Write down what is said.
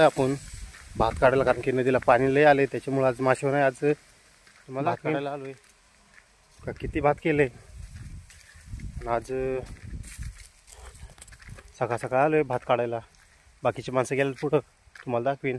आपण भात काढायला, कारण की नदीला पाणी लय आले त्याच्यामुळे आज मासे नाही. आज तुम्हाला भात काढायला आलोय का किती भात केले. आज सकाळ सकाळ आलोय भात काढायला. बाकीची माणसं गेले पुढं, तुम्हाला दाखवीन.